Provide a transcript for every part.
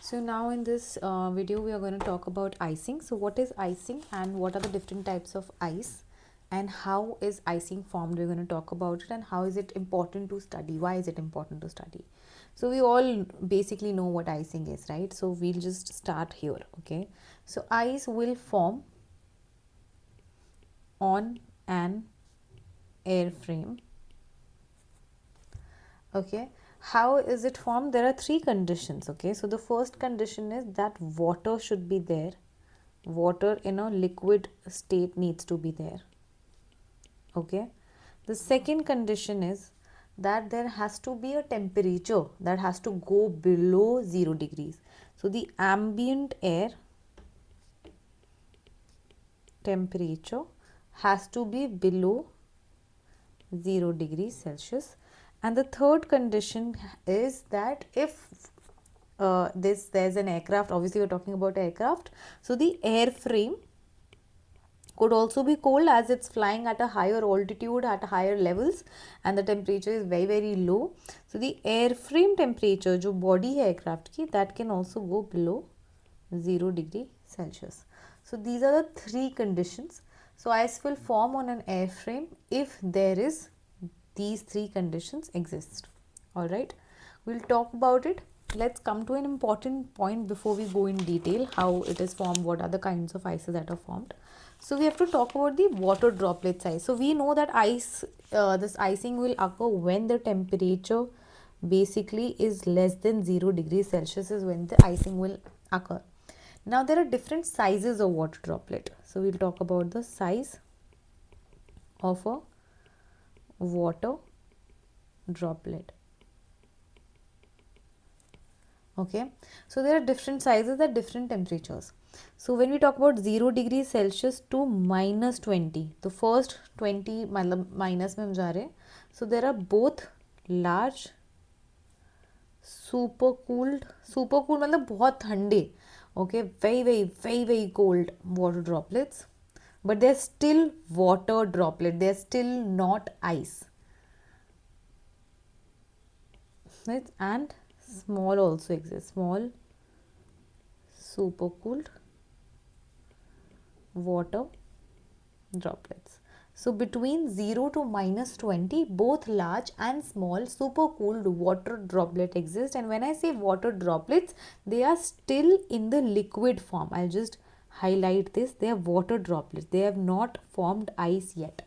So now in this video we are going to talk about icing. So what is icing and what are the different types of ice and how is icing formed? We're going to talk about it and how is it important to study? Why is it important to study? So we all basically know what icing is, right? So we'll just start here, okay? So ice will form on an airframe, okay? How is it formed? There are three conditions, okay? So the first condition is that water should be there. Water in a liquid state needs to be there, okay? The second condition is that there has to be a temperature that has to go below 0 degrees. So the ambient air temperature has to be below 0 degrees Celsius. And the third condition is that if there's an aircraft, obviously we're talking about aircraft, so the airframe could also be cold as it's flying at a higher altitude, at higher levels, and the temperature is very low. So the airframe temperature जो body है aircraft की, that can also go below 0 degree Celsius. So these are the three conditions. So ice will form on an airframe if there is these three conditions exist. Alright, we'll talk about it. Let's come to an important point before we go in detail how it is formed, what are the kinds of ices that are formed. So we have to talk about the water droplet size. So we know that this icing will occur when the temperature basically is less than 0 degrees Celsius is when the icing will occur. Now there are different sizes of water droplet. So we'll talk about the size of a water droplet. Okay, so there are different sizes at different temperatures. So when we talk about 0 degrees Celsius to minus 20, the first 20 minus में हम जा रहे हैं. So there are both large supercooled मतलब बहुत ठंडे, okay, very cold water droplets, but they're still water droplet, they're still not ice, right? And small also exists, small supercooled water droplets. So between 0 to minus 20, both large and small supercooled water droplet exist. And when I say water droplets, they are still in the liquid form. I'll just highlight this. They are water droplets. They have not formed ice yet.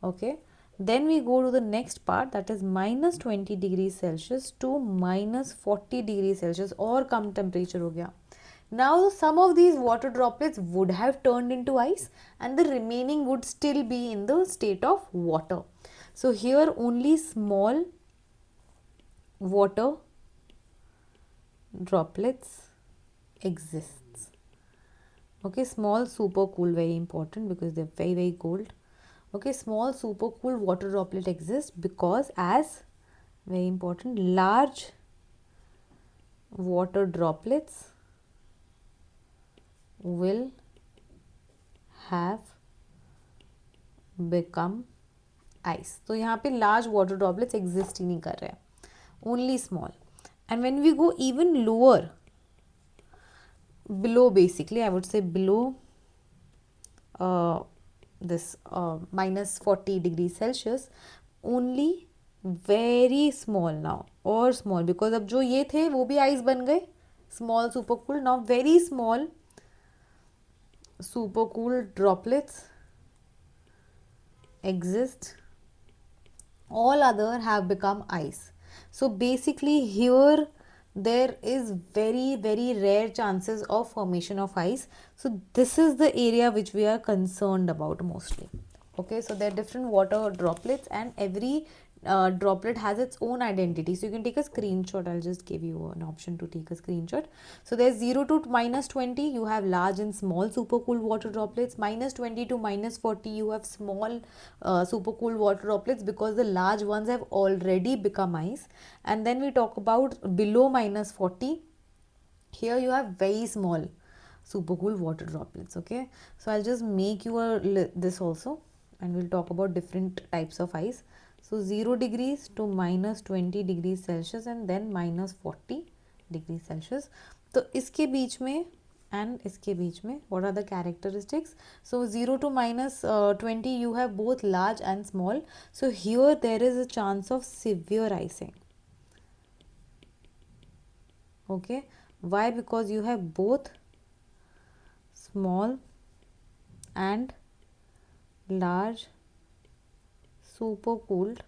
Okay. Then we go to the next part, that is minus 20 degrees Celsius to minus 40 degrees Celsius और कम temperature हो गया. Now some of these water droplets would have turned into ice and the remaining would still be in the state of water. So here only small water droplets exists. Okay, small supercooled, very important because they're very cold. Okay, small supercooled water droplet exists because, as very important, large water droplets will have become ice. तो यहाँ पे large water droplets exist ही नहीं कर रहे हैं, only small. And when we go even lower, below, basically I would say below this minus 40 degrees Celsius, only very small now, or small, because अब जो ये थे वो भी ice बन गए, small supercooled. Now very small supercooled droplets exist, all other have become ice. So basically here there is very rare chances of formation of ice. So this is the area which we are concerned about mostly. Okay, so there are different water droplets and every droplet has its own identity. So you can take a screenshot. I'll just give you an option to take a screenshot. So there's 0 to minus 20, you have large and small supercooled water droplets. Minus 20 to minus 40, you have small supercooled water droplets because the large ones have already become ice. And then we talk about below minus 40, here you have very small supercooled water droplets. Okay, so I'll just make you this also and we'll talk about different types of ice. So 0 degrees to minus 20 degrees Celsius and then minus 40 degree Celsius. तो इसके बीच में and इसके बीच में what are the characteristics? So 0 to minus 20 you have both large and small. So here there is a chance of severe icing. Okay, why? Because you have both small and large supercooled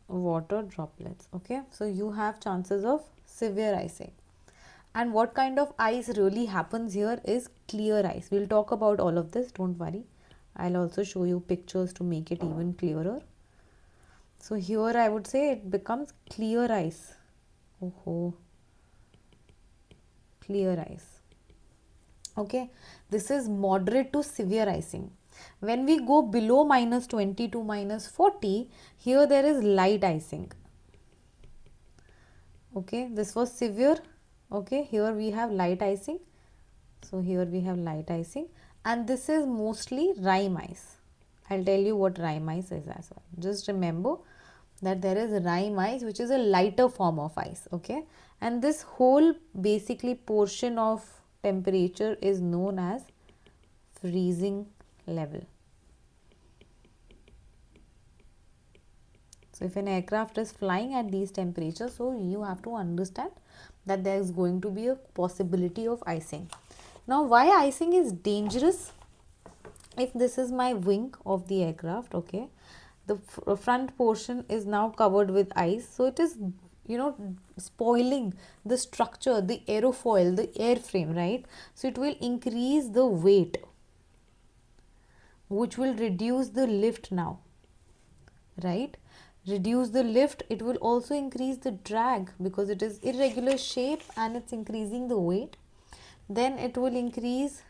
water droplets. Okay, so you have chances of severe icing. And what kind of ice really happens here is clear ice. We'll talk about all of this, don't worry. I'll also show you pictures to make it even clearer. So here I would say it becomes clear ice. Oh, clear ice. Okay, this is moderate to severe icing. When we go below minus 20 to minus 40, here there is light icing. Okay, this was severe. Okay, here we have light icing. So here we have light icing, and this is mostly rime ice. I'll tell you what rime ice is as well. Just remember that there is rime ice, which is a lighter form of ice. Okay, and this whole basically portion of temperature is known as freezing level. So if an aircraft is flying at these temperatures, so you have to understand that there is going to be a possibility of icing. Now, why icing is dangerous? If this is my wing of the aircraft, okay, the front portion is now covered with ice, so it is, you know, spoiling the structure, the aerofoil, the airframe, right? So it will increase the weight, which will reduce the lift now, right? Reduce the lift, it will also increase the drag because it is irregular shape and it's increasing the weight. Then it will increase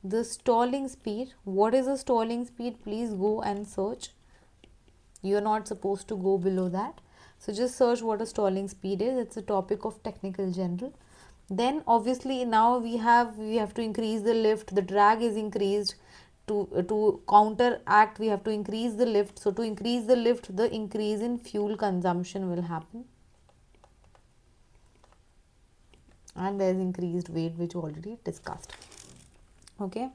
the stalling speed. What is a stalling speed? Please go and search. You are not supposed to go below that. So just search what a stalling speed is. It's a topic of technical general. Then obviously now we have to increase the lift. The drag is increased. To counteract, we have to increase the lift. So to increase the lift, the increase in fuel consumption will happen. And there is increased weight, which we already discussed. Okay.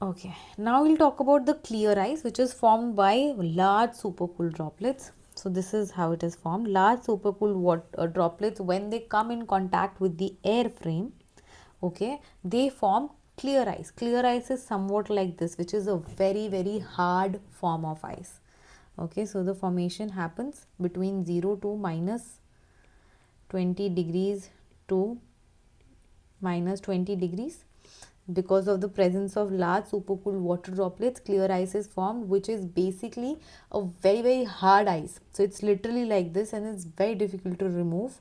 Okay, now we'll talk about the clear ice, which is formed by large supercooled droplets. So this is how it is formed. Large supercooled droplets, when they come in contact with the airframe, okay, they form clear ice. Clear ice is somewhat like this, which is a very, very hard form of ice. Okay, so the formation happens between 0 to minus 20 degrees to minus 20 degrees. Because of the presence of large supercooled water droplets, clear ice is formed, which is basically a very, very hard ice. So it's literally like this and it's very difficult to remove.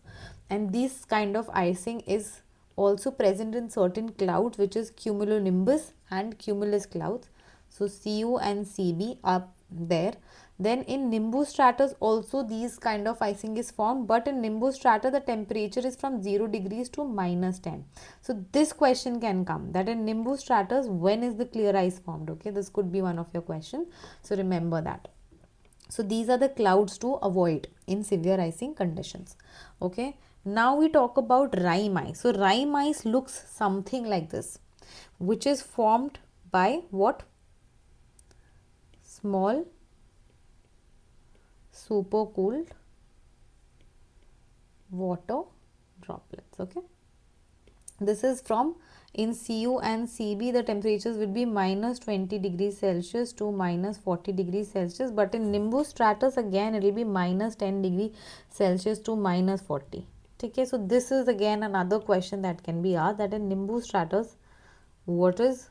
And this kind of icing is also present in certain clouds, which is cumulonimbus and cumulus clouds. So CU and CB are there. Then in nimbus stratus also these kind of icing is formed, but in nimbus strata the temperature is from 0 degrees to minus 10. So this question can come, that in nimbus stratus when is the clear ice formed? Okay, this could be one of your questions. So remember that. So these are the clouds to avoid in severe icing conditions. Okay, now we talk about rime ice. So rime ice looks something like this, which is formed by what? Small supercooled water droplets. Okay, this is from in CU and CB the temperatures will be minus 20 degrees Celsius to minus 40 degrees Celsius, but in nimbus stratus again it will be minus 10 degree Celsius to minus 40. Okay, so this is again another question that can be asked, that in nimbus stratus what is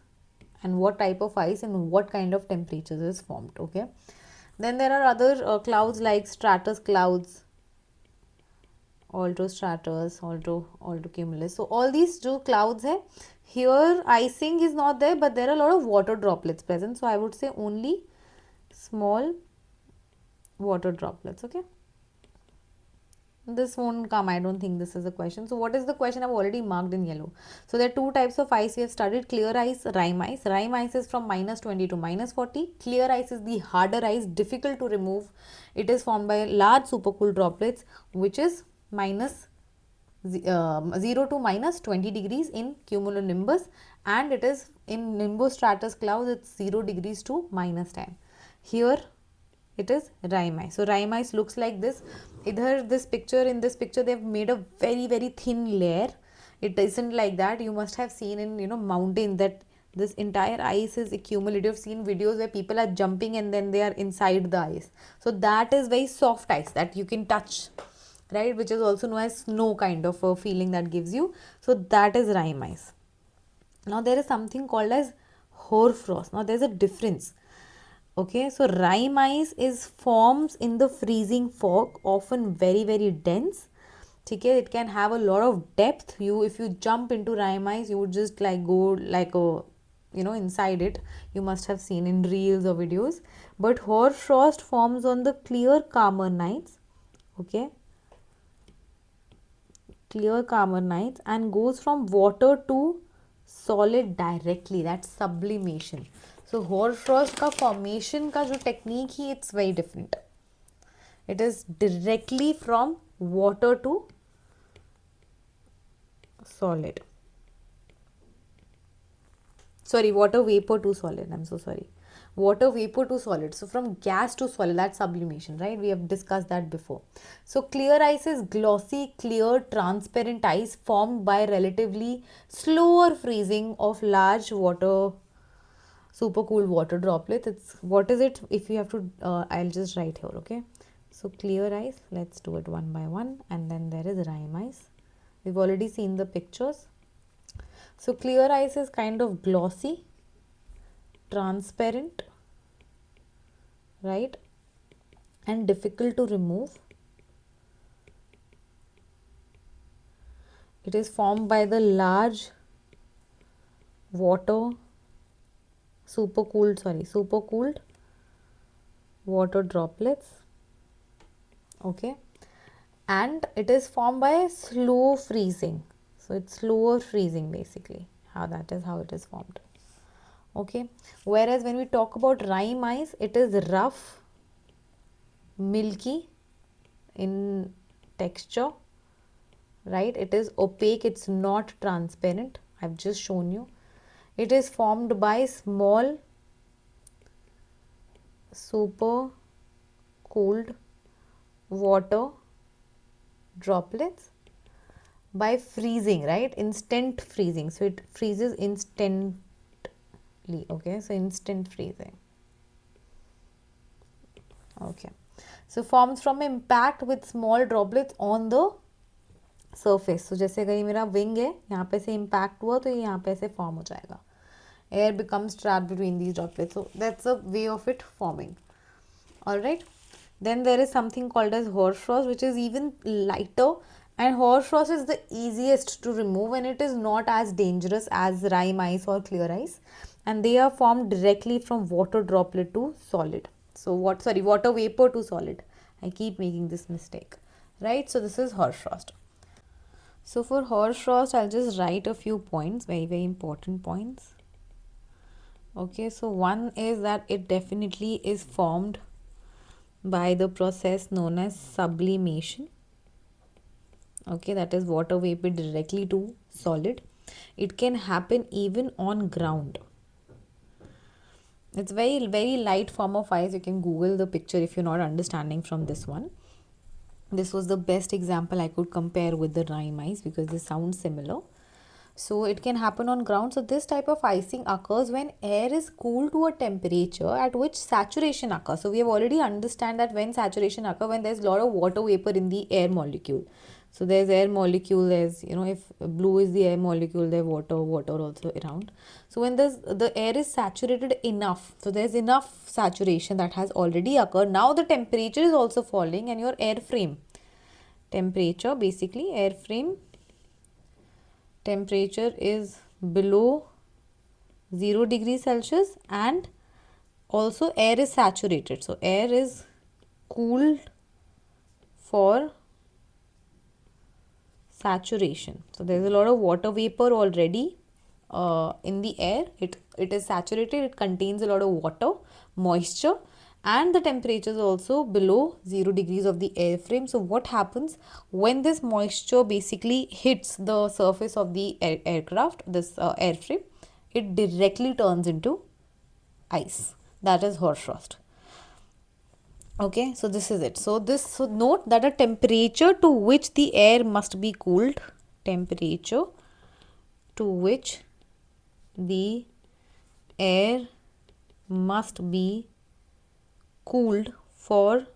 and what type of ice and what kind of temperatures is formed. Okay, then there are other clouds like stratus clouds, altostratus, altocumulus. So all these two clouds hai. Here icing is not there, but there are a lot of water droplets present. So I would say only small water droplets. Okay. This won't come. I don't think this is a question. So what is the question? I've already marked in yellow. So there are two types of ice we have studied: clear ice, rime ice. Rime ice is from -20 to -40. Clear ice is the harder ice, difficult to remove. It is formed by large supercooled droplets, which is minus 0 to -20 degrees in cumulonimbus, and it is in nimbostratus clouds, it's 0 degrees to -10. Here it is rime ice. So rime ice looks like this. Either this picture, in this picture they've made a very thin layer. It isn't like that. You must have seen in mountains that this entire ice is accumulated. You've seen videos where people are jumping and then they are inside the ice. So that is very soft ice that you can touch, right, which is also known as snow, kind of a feeling that gives you. So that is rime ice. Now there is something called as hoarfrost. Now there's a difference. Okay, so rime ice is forms in the freezing fog, often very dense. Okay, it can have a lot of depth. If you jump into rime ice, you would just like go like a inside it. You must have seen in reels or videos. But hoarfrost forms on the clear calmer nights. Okay, clear calmer nights, and goes from water to solid directly. That's sublimation. So hoarfrost का formation का जो technique he, it's very different. It is directly from water to solid. Sorry, water vapor to solid. I'm so sorry. Water vapor to solid. So from gas to solid, that's sublimation, right? We have discussed that before. So clear ice is glossy, clear, transparent ice formed by relatively slower freezing of large water, supercooled water droplets. It's, what is it? If you have to, I'll just write here, okay? So clear ice, let's do it one by one. And then there is rime ice. We've already seen the pictures. So clear ice is kind of glossy, transparent, right, and difficult to remove. It is formed by the large water supercooled water droplets. Okay, and it is formed by slow freezing. So it's slower freezing basically. That is how it is formed. Okay, whereas when we talk about rime ice, it is rough, milky in texture, right? It is opaque, it's not transparent. I've just shown you. It is formed by small super cooled water droplets by freezing, right? Instant freezing. So it freezes instantly. Okay, so instant freezing. Okay, so forms from impact with small droplets on the surface. So जैसे अगर ये मेरा wing है, यहाँ पे से impact हुआ तो ये यहाँ पे से form हो जाएगा. Air becomes trapped between these droplets. So that's a way of it forming. Alright. Then there is something called as hoarfrost, which is even lighter, and hoarfrost is the easiest to remove, and it is not as dangerous as rime ice or clear ice, and they are formed directly from water droplet to solid. So water vapor to solid. I keep making this mistake, right? So this is hoarfrost. So for hoarfrost, I'll just write a few points, very important points. Okay, so one is that it definitely is formed by the process known as sublimation. Okay, that is water vapor directly to solid. It can happen even on ground. It's very light form of ice. You can Google the picture if you're not understanding from this one. This was the best example I could compare with the rime ice because they sound similar. So it can happen on ground. So this type of icing occurs when air is cooled to a temperature at which saturation occurs. So we have already understand that when saturation occurs, when there's a lot of water vapor in the air molecule. So there's air molecule, there's, if blue is the air molecule, there's water also around. So when the air is saturated enough, so there's enough saturation that has already occurred. Now the temperature is also falling, and your airframe temperature, basically airframe temperature is below 0 degrees Celsius, and also air is saturated. So air is cooled for saturation. So there's a lot of water vapor already in the air. It is saturated, it contains a lot of water, moisture, and the temperature is also below 0 degrees of the airframe. So what happens when this moisture basically hits the surface of the aircraft, this airframe, it directly turns into ice. That is hoarfrost. Okay, so this is it. So note that a temperature to which the air must be cooled, temperature to which the air must be cooled for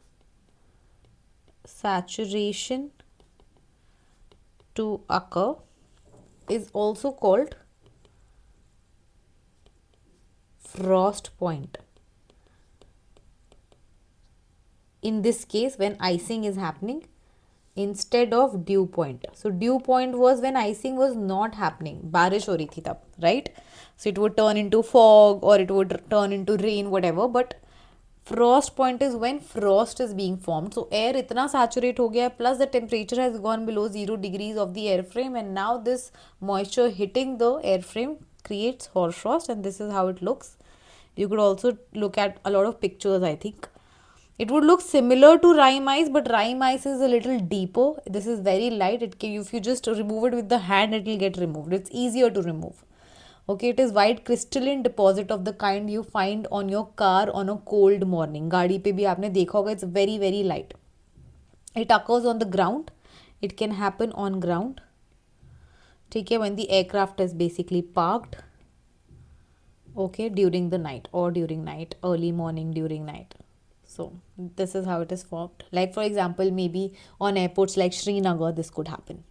saturation to occur is also called frost point. In this case, when icing is happening instead of dew point. So dew point was when icing was not happening, बारिश हो रही थी तब, right? So it would turn into fog or it would turn into rain, whatever. But frost point is when frost is being formed. So air इतना saturate हो गया, plus the temperature has gone below 0 degrees of the airframe, and now this moisture hitting the airframe creates hoarfrost, and this is how it looks. You could also look at a lot of pictures, I think. It would look similar to Rime Ice, but Rime Ice is a little deeper. This is very light. If you just remove it with the hand, it will get removed. It's easier to remove. Okay, it is white crystalline deposit of the kind you find on your car on a cold morning. गाड़ी पे भी आपने देखा होगा. It's very very light. It occurs on the ground. It can happen on ground. ठीक है, when the aircraft is basically parked. Okay, during the night or during night, early morning, during night. So this is how it is formed. Like for example, maybe on airports like Srinagar, this could happen.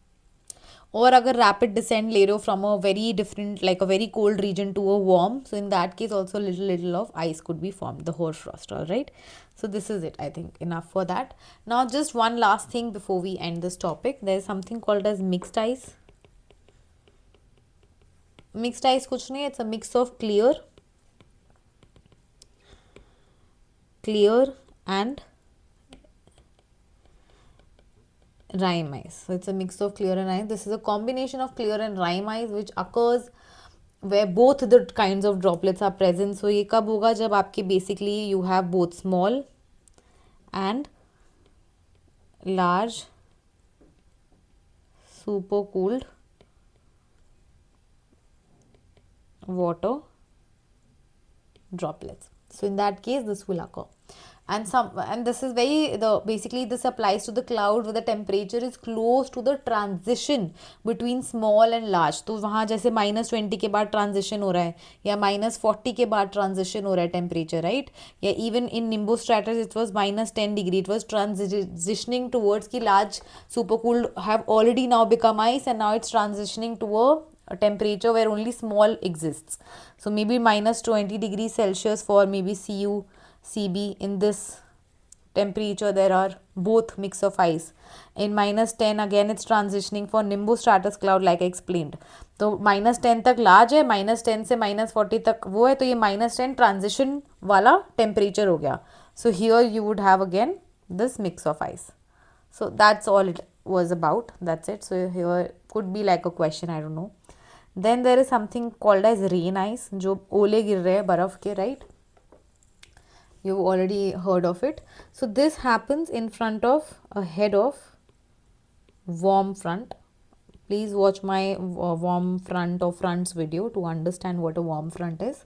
Or agar rapid descent ले रहे हो from a very different, like a very cold region to a warm, so in that case also little of ice could be formed, the hoarfrost. All right. So this is it. I think enough for that. Now just one last thing before we end this topic. There is something called as mixed ice. Mixed ice कुछ नहीं, it's a mix of clear and Rime ice. So it's a mix of clear and ice. This is a combination of clear and Rime ice which occurs where both the kinds of droplets are present. So ये कब होगा जब आपके basically you have both small and large supercooled water droplets. So in that case this will occur. And this is basically this applies to the cloud where the temperature is close to the transition between small and large. तो वहाँ जैसे -20 के बाद transition हो रहा है या -40 के बाद transition हो रहा है temperature, right? या even in nimbostratus it was -10 degree. It was transitioning towards कि large supercooled have already now become ice, and now it's transitioning to a temperature where only small exists. So maybe -20 degrees Celsius for maybe CU, CB. In this temperature there are both mix of ice. In -10 again it's transitioning for nimbostratus cloud like I explained. तो -10 तक large है, -10 से -40 तक वो है, तो ये -10 transition वाला temperature हो गया. So here you would have again this mix of ice. So that's all it was about. That's it. So here could be like a question, I don't know. Then there is something called as rain ice, जो ओले गिर रहे हैं बर्फ के, right? You've already heard of it. So this happens in front of a head of warm front. Please watch my warm front or fronts video to understand what a warm front is.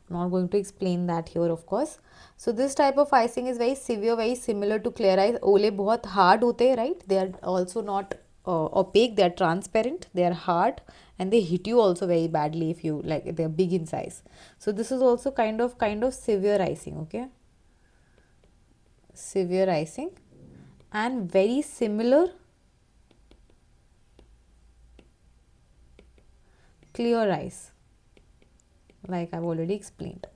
I'm not going to explain that here, of course. So this type of icing is very severe, very similar to clear ice. ओले बहुत hard होते हैं, right? They are also not opaque, they are transparent, they are hard, and they hit you also very badly if you like, they are big in size. So this is also kind of severe icing. Okay, severe icing, and very similar clear ice like I've already explained.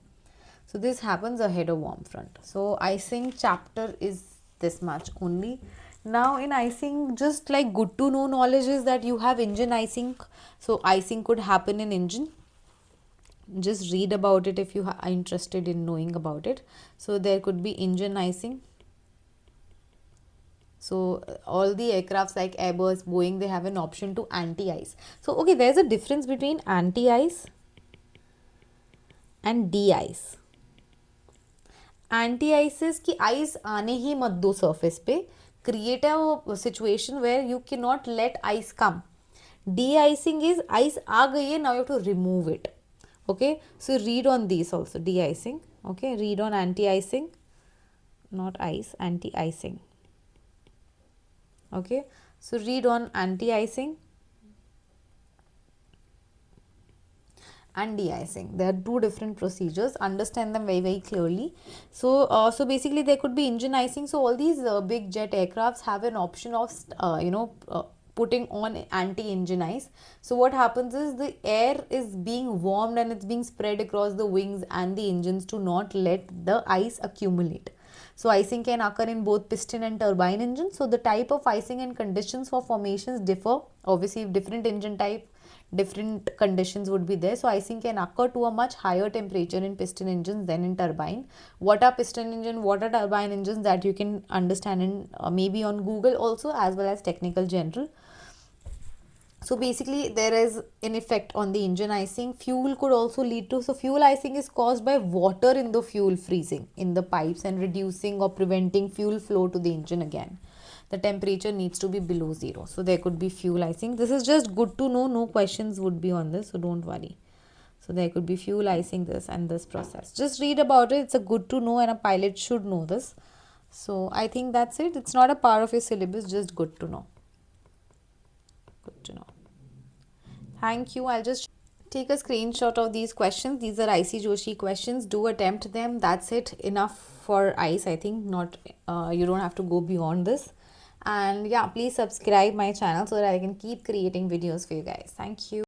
So this happens ahead of warm front. So icing chapter is this much only. Now in icing, just like good to know knowledge is that you have engine icing. So icing could happen in engine. Just read about it if you are interested in knowing about it. So there could be engine icing. So all the aircrafts like Airbus, Boeing, they have an option to anti-ice. So okay, there's a difference between anti-ice and de-ice. Anti-ice is कि ice आने ही मत दो surface पे, create a situation where you cannot let ice come. De-icing is ice आ गई है, now you have to remove it. Okay, so read on these also. De-icing. Okay, read on anti-icing, not ice, anti-icing. Okay, so read on anti-icing and de-icing. There are two different procedures. Understand them very clearly. So basically there could be engine icing. So all these big jet aircrafts have an option of putting on anti-engine ice. So what happens is the air is being warmed and it's being spread across the wings and the engines to not let the ice accumulate. So icing can occur in both piston and turbine engines. So the type of icing and conditions for formations differ. Obviously, different engine type, different conditions would be there. So icing can occur to a much higher temperature in piston engines than in turbine. What are piston engine, what are turbine engines, that you can understand in maybe on Google also, as well as technical general. So basically there is an effect on the engine icing. Fuel could also lead to, so fuel icing is caused by water in the fuel freezing in the pipes and reducing or preventing fuel flow to the engine again. The temperature needs to be below zero. So there could be fuel icing. This is just good to know. No questions would be on this, so don't worry. So there could be fuel icing, this and this process. Just read about it. It's a good to know and a pilot should know this. So I think that's it. It's not a part of your syllabus, just good to know. Good to know. Thank you. I'll just take a screenshot of these questions. These are IC Joshi questions. Do attempt them. That's it. Enough for ICE, I think. Not you don't have to go beyond this. And yeah, please subscribe my channel so that I can keep creating videos for you guys. Thank you.